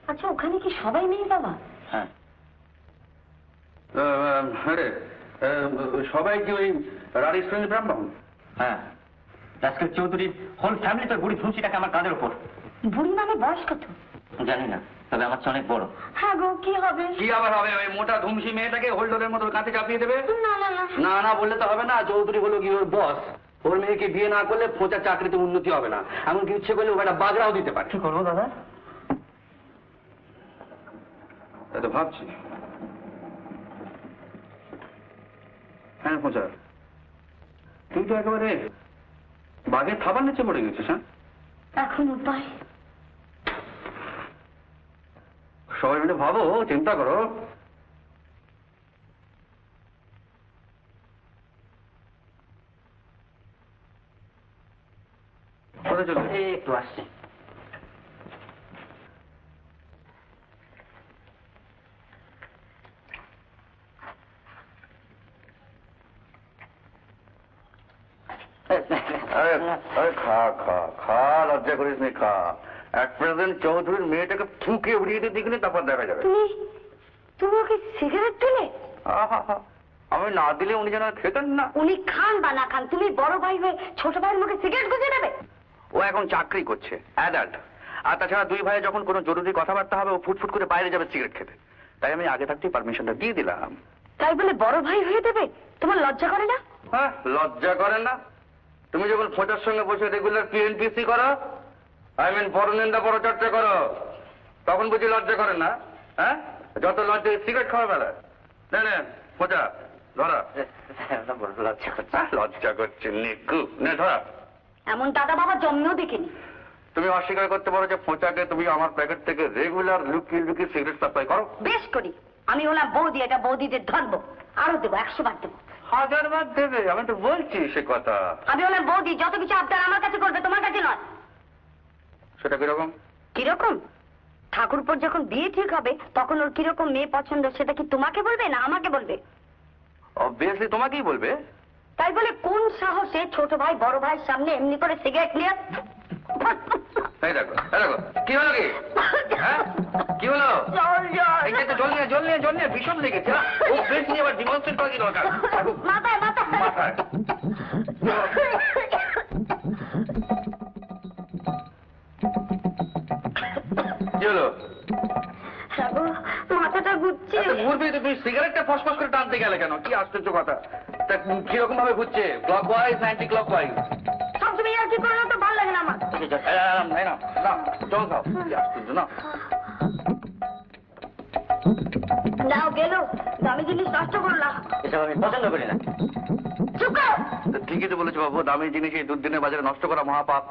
আচ্ছা, ওখানে কি সবাই নেই বাবা? হ্যাঁ। আরে সবাই কি ওই রানীর সঙ্গে ব্রাহ্মণ? হ্যাঁ, আজকে চৌধুরীর হোল ফ্যামিলি তো বুড়ি ধুমসিটাকে আমার কাঁধের উপর। বুড়ি মানে বয়স কত? জানি না, তবে আমার চেয়ে অনেক বড়। হ্যাঁ গো, কি হবে? কি আবার হবে? ওই মোটা ধুমসি মেয়েটাকে হোল্ডারের মতো কাঁধে চাপিয়ে দেবে? না না না না না বললে তো হবে না। চৌধুরী হলো কি ওর বস। ওর মেয়েকে বিয়ে না করলে ফোঁচার চাকরিতে উন্নতি হবে না। এমনকি ইচ্ছে করলে ও একটা বাগড়াও দিতে পারে। কি করবো দাদা? তাই তো ভাবছি। হ্যাঁ ফোঁচা, তুই তো একেবারে বাঘের থাবার নিচে পড়ে গেছিস। হ্যাঁ, এখন উপায়? সবাই মিলে ভাবো, চিন্তা করো। কোথায় চলে? একটু আসছি। খা খা খা, লজ্জা করিস নি, খা। এক প্রেসিডেন্ট চৌধুরীর মেয়েটাকে ফুঁকে উড়িয়ে দিয়ে দেখলে তারপর দেখা যাবে। তুমি ওকে সিগারেট দিলে? আমি না দিলে উনি যেন খেতেন না। উনি খান বা না খান, তুমি বড় ভাই হয়ে ছোট ভাইয়ের মুখে সিগারেট গুঁজে দেবে? ও এখন চাকরি করছে, অ্যাডাল্ট। আর তাছাড়া দুই ভাই যখন কোনো জরুরি কথাবার্তা হবে ও ফুটফুট করে বাইরে যাবে সিগারেট খেতে। তাই আমি আগে থাকতেই পারমিশনটা দিয়ে দিলাম। তাই বলে বড় ভাই হয়ে দেবে? তোমার লজ্জা করে না? হ্যাঁ, লজ্জা করে না? তুমি যখন ফোঁটার সঙ্গে বসে রেগুলার পিএনপিসি করো, পরনিন্দা পরচর্চা করো, তখন বুঝি লজ্জা করে না? হ্যাঁ, যত লজ্জা সিগারেট খাওয়া বেলা। না ফোঁটা ধরা। লজ্জা করছে। লজ্জা করছে নিকু, নে ধরা। এমন দাদা বাবা জন্মেও দেখিনি। তুমি অস্বীকার করতে পারো যে ফোঁচাকে তুমি আমার প্যাকেট থেকে রেগুলার লুকিয়ে লুকিয়ে সিগারেট সাপ্লাই করো? বেশ করি। আমি হলাম বৌদি, এটা বৌদিদের ধরবো। আরো দেবো, 100 বার দেবো। 1000 বার দেবে? আমি তো বলছি সে কথা। আমি হলাম বৌদি, যত কিছু আবদার আমার কাছে করবে, তোমার কাছে নয়। সেটা কিরকম? কিরকম? ঠাকুরপোর যখন বিয়ে ঠিক হবে তখন ওর কিরকম মেয়ে পছন্দ সেটা কি তোমাকে বলবে না আমাকে বলবে? অবভিয়াসলি তোমাকেই বলবে। তাই বলে কোন সাহসে ছোট ভাই বড় ভাইয়ের সামনে এমনি করে সিগারেট নিয়ে? এই দেখো, কি হলো? কি হলো? জল নিয়ে ভীষণ লেগেছে। ও বেশ নিয়ে আবার ডিমনস্ট্রেট করা কি দরকার? মাথায় মাথায় কি হলো? মাথাটা ঘুরছে। ঘুরবি তো, তুই সিগারেটটা ফসফস করে টানতে গেলে কেন? কি আশ্চর্য কথা। তা কিরকম ভাবে ঘুরছে? ক্লক ওয়াইজ না অ্যান্টি ক্লক ওয়াইজ? সবসময় আর কি করে না, তো ভালো লাগে না আমার। জল খাও। আশ্চর্য না। নাও গেল, দামি জিনিস নষ্ট করো না। এসব আমি পছন্দ করি না। চুপ করো। ঠিকই তো বলেছো বাবু, দামি জিনিস এই দুর্দিনের বাজারে নষ্ট করা মহাপাপ।